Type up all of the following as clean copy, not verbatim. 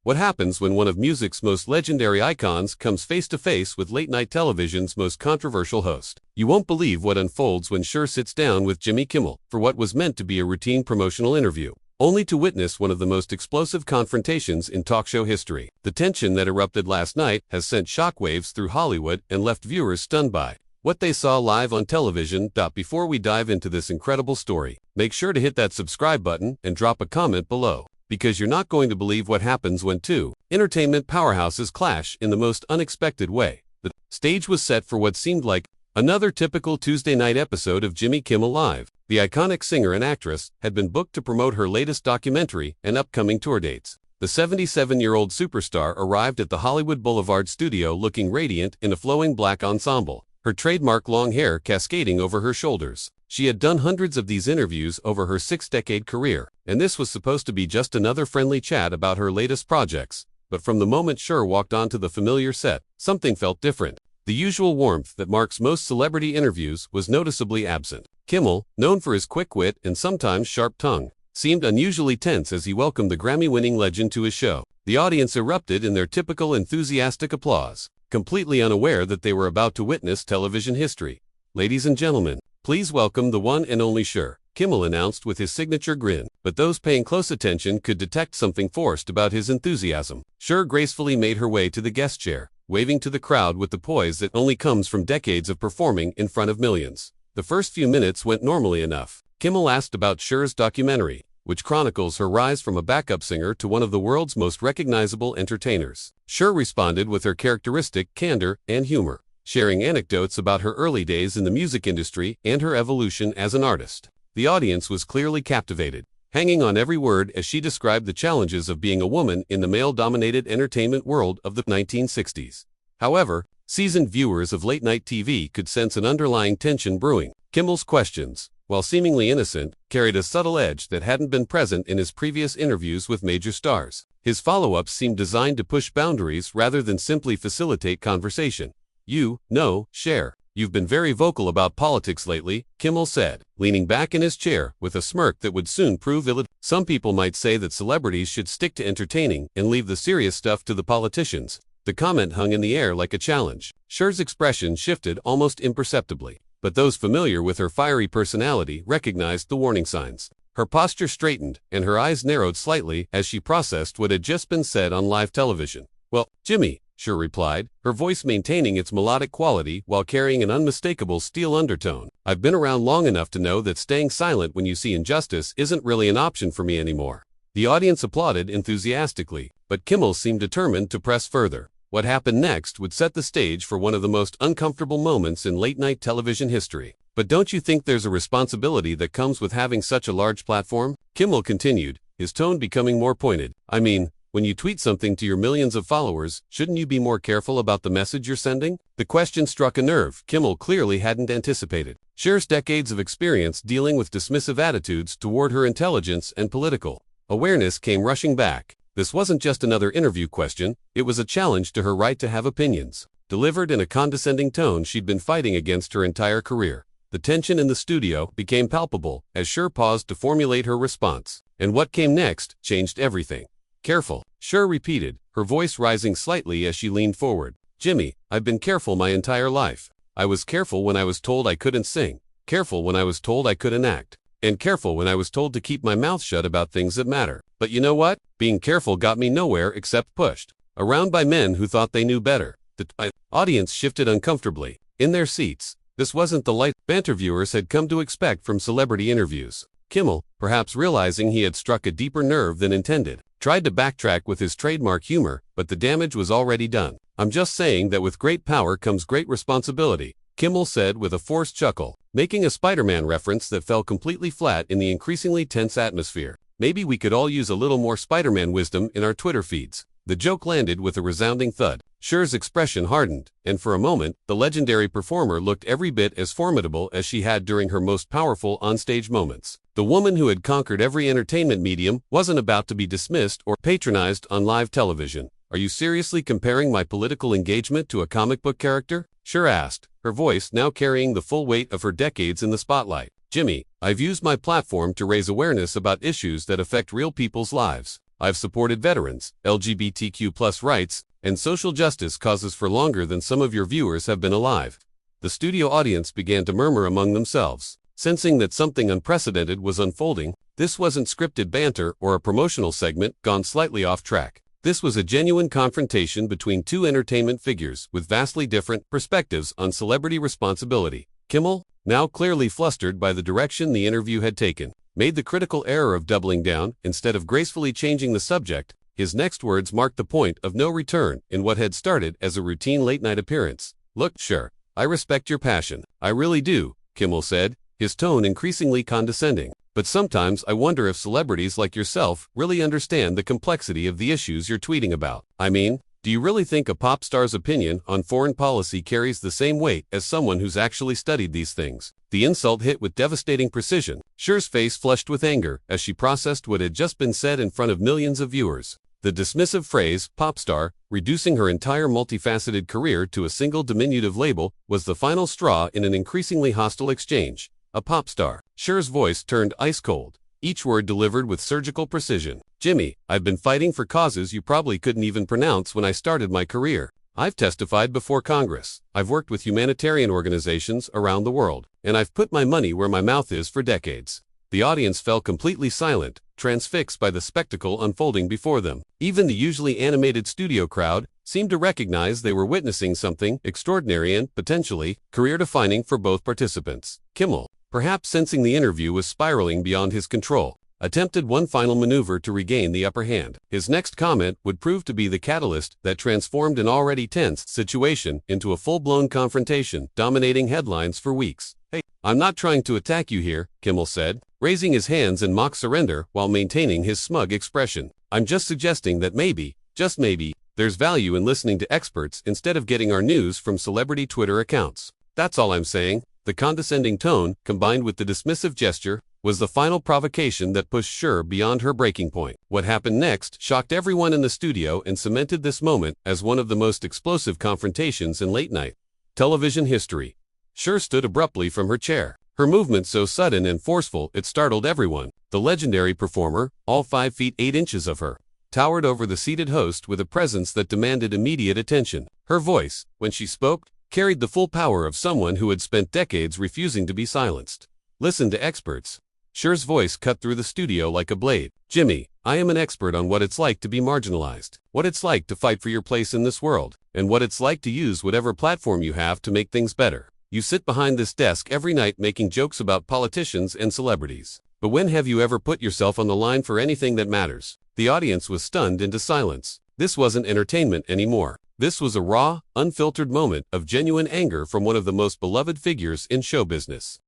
What happens when one of music's most legendary icons comes face to face with late-night television's most controversial host? You won't believe what unfolds when Cher sits down with Jimmy Kimmel for what was meant to be a routine promotional interview, only to witness one of the most explosive confrontations in talk show history. The tension that erupted last night has sent shockwaves through Hollywood and left viewers stunned by what they saw live on television. Before we dive into this incredible story, make sure to hit that subscribe button and drop a comment below, because you're not going to believe what happens when two entertainment powerhouses clash in the most unexpected way. The stage was set for what seemed like another typical Tuesday night episode of Jimmy Kimmel Live. The iconic singer and actress had been booked to promote her latest documentary and upcoming tour dates. The 77-year-old superstar arrived at the Hollywood Boulevard studio looking radiant in a flowing black ensemble, her trademark long hair cascading over her shoulders. She had done hundreds of these interviews over her 6-decade career, and this was supposed to be just another friendly chat about her latest projects. But from the moment Cher walked onto the familiar set, something felt different. The usual warmth that marks most celebrity interviews was noticeably absent. Kimmel, known for his quick wit and sometimes sharp tongue, seemed unusually tense as he welcomed the Grammy-winning legend to his show. The audience erupted in their typical enthusiastic applause, completely unaware that they were about to witness television history. "Ladies and gentlemen, please welcome the one and only Cher," Kimmel announced with his signature grin. But those paying close attention could detect something forced about his enthusiasm. Cher gracefully made her way to the guest chair, waving to the crowd with the poise that only comes from decades of performing in front of millions. The first few minutes went normally enough. Kimmel asked about Cher's documentary, which chronicles her rise from a backup singer to one of the world's most recognizable entertainers. Cher responded with her characteristic candor and humor, sharing anecdotes about her early days in the music industry and her evolution as an artist. The audience was clearly captivated, hanging on every word as she described the challenges of being a woman in the male-dominated entertainment world of the 1960s. However, seasoned viewers of late-night TV could sense an underlying tension brewing. Kimmel's questions, while seemingly innocent, carried a subtle edge that hadn't been present in his previous interviews with major stars. His follow-ups seemed designed to push boundaries rather than simply facilitate conversation. "You know, Cher, you've been very vocal about politics lately," Kimmel said, leaning back in his chair with a smirk that would soon prove ill. "Some people might say that celebrities should stick to entertaining and leave the serious stuff to the politicians." The comment hung in the air like a challenge. Cher's expression shifted almost imperceptibly, but those familiar with her fiery personality recognized the warning signs. Her posture straightened, and her eyes narrowed slightly as she processed what had just been said on live television. "Well, Jimmy," Cher replied, her voice maintaining its melodic quality while carrying an unmistakable steel undertone. "I've been around long enough to know that staying silent when you see injustice isn't really an option for me anymore." The audience applauded enthusiastically, but Kimmel seemed determined to press further. What happened next would set the stage for one of the most uncomfortable moments in late-night television history. "But don't you think there's a responsibility that comes with having such a large platform?" Kimmel continued, his tone becoming more pointed. "I mean, when you tweet something to your millions of followers, shouldn't you be more careful about the message you're sending?" The question struck a nerve Kimmel clearly hadn't anticipated. Cher's decades of experience dealing with dismissive attitudes toward her intelligence and political awareness came rushing back. This wasn't just another interview question, it was a challenge to her right to have opinions. Delivered in a condescending tone she'd been fighting against her entire career. The tension in the studio became palpable as Cher paused to formulate her response. And what came next changed everything. "Careful," Cher repeated, her voice rising slightly as she leaned forward. "Jimmy, I've been careful my entire life. I was careful when I was told I couldn't sing, careful when I was told I couldn't act, and careful when I was told to keep my mouth shut about things that matter. But you know what? Being careful got me nowhere except pushed around by men who thought they knew better." The audience shifted uncomfortably in their seats. This wasn't the light banter viewers had come to expect from celebrity interviews. Kimmel, perhaps realizing he had struck a deeper nerve than intended, tried to backtrack with his trademark humor, but the damage was already done. "I'm just saying that with great power comes great responsibility," Kimmel said with a forced chuckle, making a Spider-Man reference that fell completely flat in the increasingly tense atmosphere. "Maybe we could all use a little more Spider-Man wisdom in our Twitter feeds." The joke landed with a resounding thud. Cher's expression hardened, and for a moment, the legendary performer looked every bit as formidable as she had during her most powerful onstage moments. The woman who had conquered every entertainment medium wasn't about to be dismissed or patronized on live television. "Are you seriously comparing my political engagement to a comic book character?" Cher asked, her voice now carrying the full weight of her decades in the spotlight. "Jimmy, I've used my platform to raise awareness about issues that affect real people's lives. I've supported veterans, LGBTQ+ rights, and social justice causes for longer than some of your viewers have been alive." The studio audience began to murmur among themselves, sensing that something unprecedented was unfolding. This wasn't scripted banter or a promotional segment gone slightly off track. This was a genuine confrontation between two entertainment figures with vastly different perspectives on celebrity responsibility. Kimmel, now clearly flustered by the direction the interview had taken, made the critical error of doubling down instead of gracefully changing the subject. His next words marked the point of no return in what had started as a routine late-night appearance. "Look, Cher, I respect your passion. I really do," Kimmel said, his tone increasingly condescending. "But sometimes I wonder if celebrities like yourself really understand the complexity of the issues you're tweeting about. I mean, do you really think a pop star's opinion on foreign policy carries the same weight as someone who's actually studied these things?" The insult hit with devastating precision. Cher's face flushed with anger as she processed what had just been said in front of millions of viewers. The dismissive phrase, pop star, reducing her entire multifaceted career to a single diminutive label, was the final straw in an increasingly hostile exchange. A pop star. Cher's voice turned ice cold, each word delivered with surgical precision. "Jimmy, I've been fighting for causes you probably couldn't even pronounce when I started my career. I've testified before Congress. I've worked with humanitarian organizations around the world, and I've put my money where my mouth is for decades." The audience fell completely silent, transfixed by the spectacle unfolding before them. Even the usually animated studio crowd seemed to recognize they were witnessing something extraordinary and, potentially, career-defining for both participants. Kimmel, perhaps sensing the interview was spiraling beyond his control, attempted one final maneuver to regain the upper hand. His next comment would prove to be the catalyst that transformed an already tense situation into a full-blown confrontation, dominating headlines for weeks. "Hey, I'm not trying to attack you here," Kimmel said, raising his hands in mock surrender while maintaining his smug expression. "I'm just suggesting that maybe, just maybe, there's value in listening to experts instead of getting our news from celebrity Twitter accounts. That's all I'm saying." The condescending tone, combined with the dismissive gesture, was the final provocation that pushed Cher beyond her breaking point. What happened next shocked everyone in the studio and cemented this moment as one of the most explosive confrontations in late-night television history. Cher stood abruptly from her chair, her movement so sudden and forceful it startled everyone. The legendary performer, all 5 feet 8 inches of her, towered over the seated host with a presence that demanded immediate attention. Her voice, when she spoke, carried the full power of someone who had spent decades refusing to be silenced. "Listen to experts." Cher's voice cut through the studio like a blade. "Jimmy, I am an expert on what it's like to be marginalized, what it's like to fight for your place in this world, and what it's like to use whatever platform you have to make things better. You sit behind this desk every night making jokes about politicians and celebrities. But when have you ever put yourself on the line for anything that matters?" The audience was stunned into silence. This wasn't entertainment anymore. This was a raw, unfiltered moment of genuine anger from one of the most beloved figures in show business.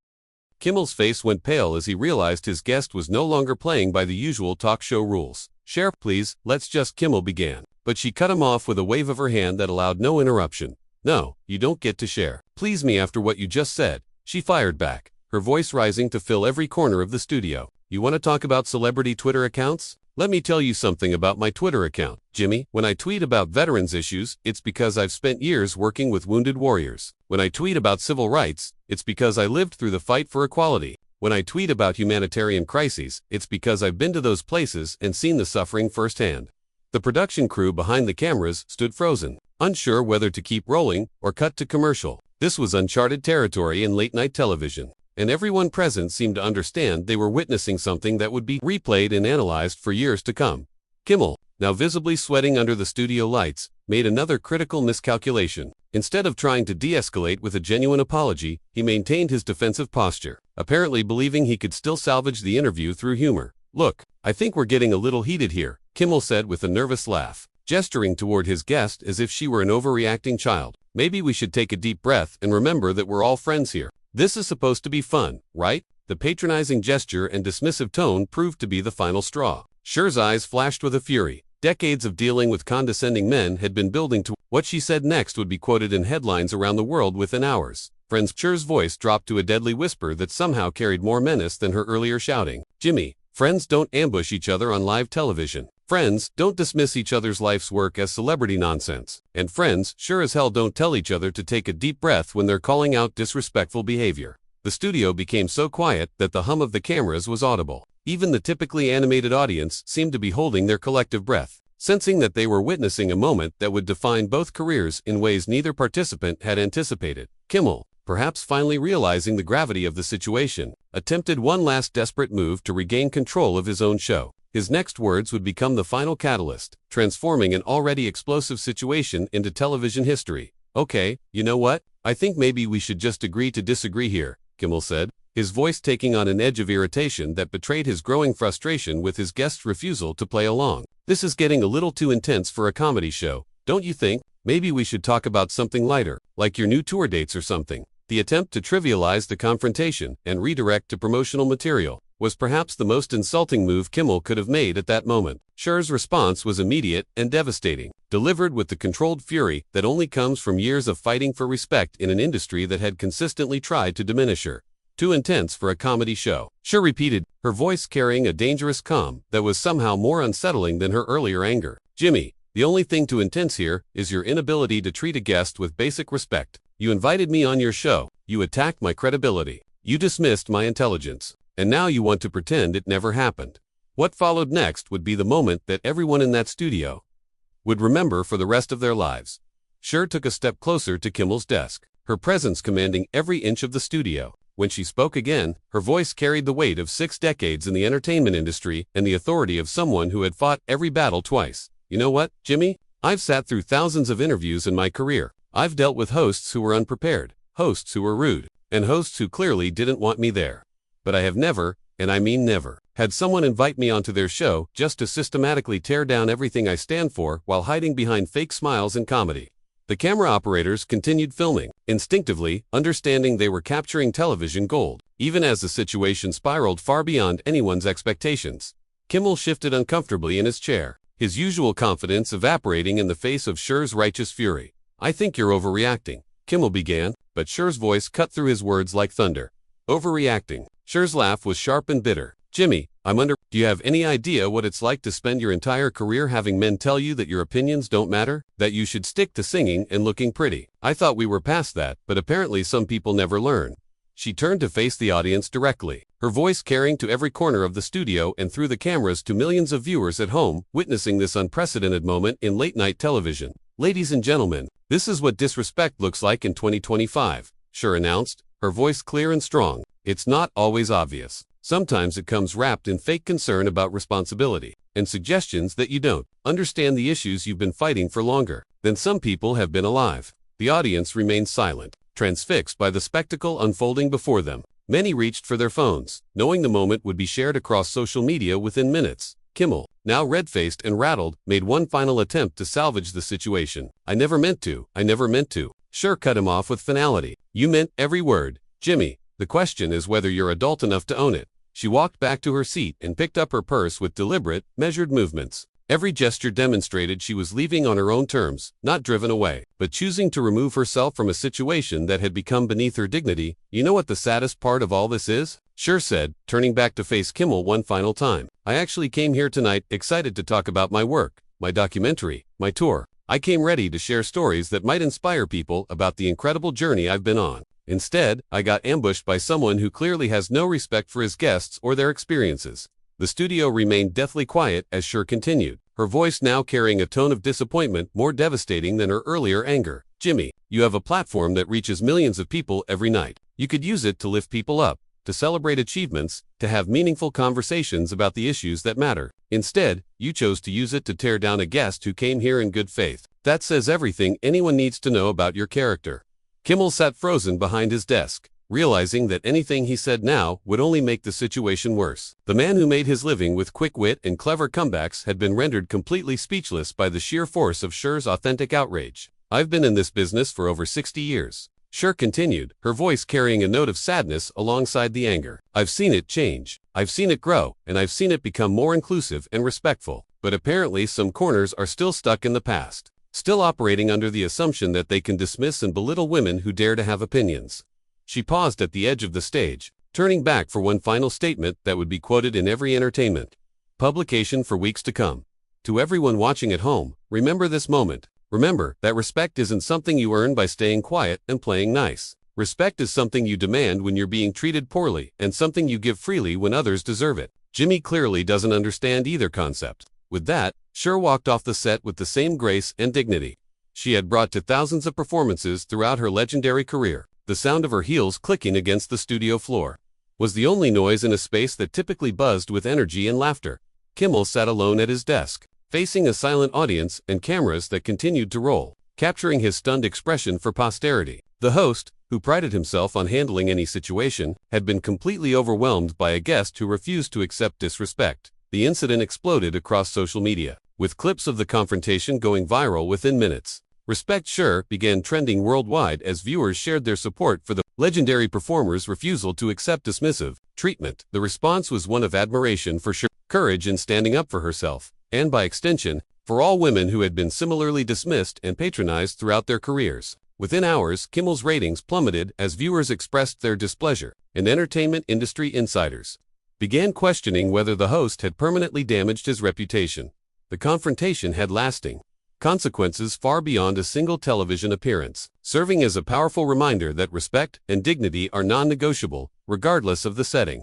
Kimmel's face went pale as he realized his guest was no longer playing by the usual talk show rules. "Cher, please, let's just," Kimmel began. But she cut him off with a wave of her hand that allowed no interruption. "No, you don't get to share. Please me after what you just said," she fired back, her voice rising to fill every corner of the studio. "You want to talk about celebrity Twitter accounts? Let me tell you something about my Twitter account, Jimmy. When I tweet about veterans issues, it's because I've spent years working with wounded warriors. When I tweet about civil rights, it's because I lived through the fight for equality. When I tweet about humanitarian crises, it's because I've been to those places and seen the suffering firsthand." The production crew behind the cameras stood frozen, unsure whether to keep rolling or cut to commercial. This was uncharted territory in late-night television, and everyone present seemed to understand they were witnessing something that would be replayed and analyzed for years to come. Kimmel, now visibly sweating under the studio lights, made another critical miscalculation. Instead of trying to de-escalate with a genuine apology, he maintained his defensive posture, apparently believing he could still salvage the interview through humor. "Look, I think we're getting a little heated here," Kimmel said with a nervous laugh, gesturing toward his guest as if she were an overreacting child. "Maybe we should take a deep breath and remember that we're all friends here. This is supposed to be fun, right?" The patronizing gesture and dismissive tone proved to be the final straw. Cher's eyes flashed with a fury. Decades of dealing with condescending men had been building to what she said next would be quoted in headlines around the world within hours. "Friends," Cher's voice dropped to a deadly whisper that somehow carried more menace than her earlier shouting. "Jimmy, friends don't ambush each other on live television. Friends don't dismiss each other's life's work as celebrity nonsense. And friends sure as hell don't tell each other to take a deep breath when they're calling out disrespectful behavior." The studio became so quiet that the hum of the cameras was audible. Even the typically animated audience seemed to be holding their collective breath, sensing that they were witnessing a moment that would define both careers in ways neither participant had anticipated. Kimmel, perhaps finally realizing the gravity of the situation, attempted one last desperate move to regain control of his own show. His next words would become the final catalyst, transforming an already explosive situation into television history. "Okay, you know what? I think maybe we should just agree to disagree here," Kimmel said, his voice taking on an edge of irritation that betrayed his growing frustration with his guest's refusal to play along. "This is getting a little too intense for a comedy show, don't you think? Maybe we should talk about something lighter, like your new tour dates or something." The attempt to trivialize the confrontation and redirect to promotional material was perhaps the most insulting move Kimmel could have made at that moment. Cher's response was immediate and devastating, delivered with the controlled fury that only comes from years of fighting for respect in an industry that had consistently tried to diminish her. "Too intense for a comedy show," Cher repeated, her voice carrying a dangerous calm that was somehow more unsettling than her earlier anger. "Jimmy, the only thing too intense here is your inability to treat a guest with basic respect. You invited me on your show, you attacked my credibility, you dismissed my intelligence, and now you want to pretend it never happened." What followed next would be the moment that everyone in that studio would remember for the rest of their lives. Cher took a step closer to Kimmel's desk, her presence commanding every inch of the studio. When she spoke again, her voice carried the weight of 6 decades in the entertainment industry and the authority of someone who had fought every battle twice. "You know what, Jimmy? I've sat through thousands of interviews in my career. I've dealt with hosts who were unprepared, hosts who were rude, and hosts who clearly didn't want me there. But I have never, and I mean never, had someone invite me onto their show just to systematically tear down everything I stand for while hiding behind fake smiles and comedy." The camera operators continued filming, instinctively understanding they were capturing television gold, even as the situation spiraled far beyond anyone's expectations. Kimmel shifted uncomfortably in his chair, his usual confidence evaporating in the face of Cher's righteous fury. "I think you're overreacting," Kimmel began, but Cher's voice cut through his words like thunder. "Overreacting?" Cher's laugh was sharp and bitter. "Jimmy, do you have any idea what it's like to spend your entire career having men tell you that your opinions don't matter, that you should stick to singing and looking pretty? I thought we were past that, but apparently some people never learn." She turned to face the audience directly, her voice carrying to every corner of the studio and through the cameras to millions of viewers at home, witnessing this unprecedented moment in late-night television. "Ladies and gentlemen, this is what disrespect looks like in 2025, Cher announced, her voice clear and strong. "It's not always obvious. Sometimes it comes wrapped in fake concern about responsibility and suggestions that you don't understand the issues you've been fighting for longer than some people have been alive." The audience remained silent, transfixed by the spectacle unfolding before them. Many reached for their phones, knowing the moment would be shared across social media within minutes. Kimmel, now red-faced and rattled, made one final attempt to salvage the situation. I never meant to. Cher cut him off with finality. "You meant every word, Jimmy. The question is whether you're adult enough to own it." She walked back to her seat and picked up her purse with deliberate, measured movements. Every gesture demonstrated she was leaving on her own terms, not driven away, but choosing to remove herself from a situation that had become beneath her dignity. "You know what the saddest part of all this is?" Cher said, turning back to face Kimmel one final time. "I actually came here tonight excited to talk about my work, my documentary, my tour. I came ready to share stories that might inspire people about the incredible journey I've been on. Instead, I got ambushed by someone who clearly has no respect for his guests or their experiences." The studio remained deathly quiet as Cher continued, her voice now carrying a tone of disappointment more devastating than her earlier anger. "Jimmy, you have a platform that reaches millions of people every night. You could use it to lift people up, to celebrate achievements, to have meaningful conversations about the issues that matter. Instead, you chose to use it to tear down a guest who came here in good faith. That says everything anyone needs to know about your character." Kimmel sat frozen behind his desk, realizing that anything he said now would only make the situation worse. The man who made his living with quick wit and clever comebacks had been rendered completely speechless by the sheer force of Cher's authentic outrage. "I've been in this business for over 60 years. Cher continued, her voice carrying a note of sadness alongside the anger. "I've seen it change. I've seen it grow, and I've seen it become more inclusive and respectful. But apparently some corners are still stuck in the past, still operating under the assumption that they can dismiss and belittle women who dare to have opinions." She paused at the edge of the stage, turning back for one final statement that would be quoted in every entertainment publication for weeks to come. "To everyone watching at home, remember this moment. Remember that respect isn't something you earn by staying quiet and playing nice. Respect is something you demand when you're being treated poorly and something you give freely when others deserve it. Jimmy clearly doesn't understand either concept. With that, Cher walked off the set with the same grace and dignity she had brought to thousands of performances throughout her legendary career. The sound of her heels clicking against the studio floor was the only noise in a space that typically buzzed with energy and laughter. Kimmel sat alone at his desk, facing a silent audience and cameras that continued to roll, capturing his stunned expression for posterity. The host, who prided himself on handling any situation, had been completely overwhelmed by a guest who refused to accept disrespect. The incident exploded across social media, with clips of the confrontation going viral within minutes. Respect Cher began trending worldwide as viewers shared their support for the legendary performer's refusal to accept dismissive treatment. The response was one of admiration for Cher's courage in standing up for herself, and by extension, for all women who had been similarly dismissed and patronized throughout their careers. Within hours, Kimmel's ratings plummeted as viewers expressed their displeasure, and entertainment industry insiders began questioning whether the host had permanently damaged his reputation. The confrontation had lasting consequences far beyond a single television appearance, serving as a powerful reminder that respect and dignity are non-negotiable, regardless of the setting.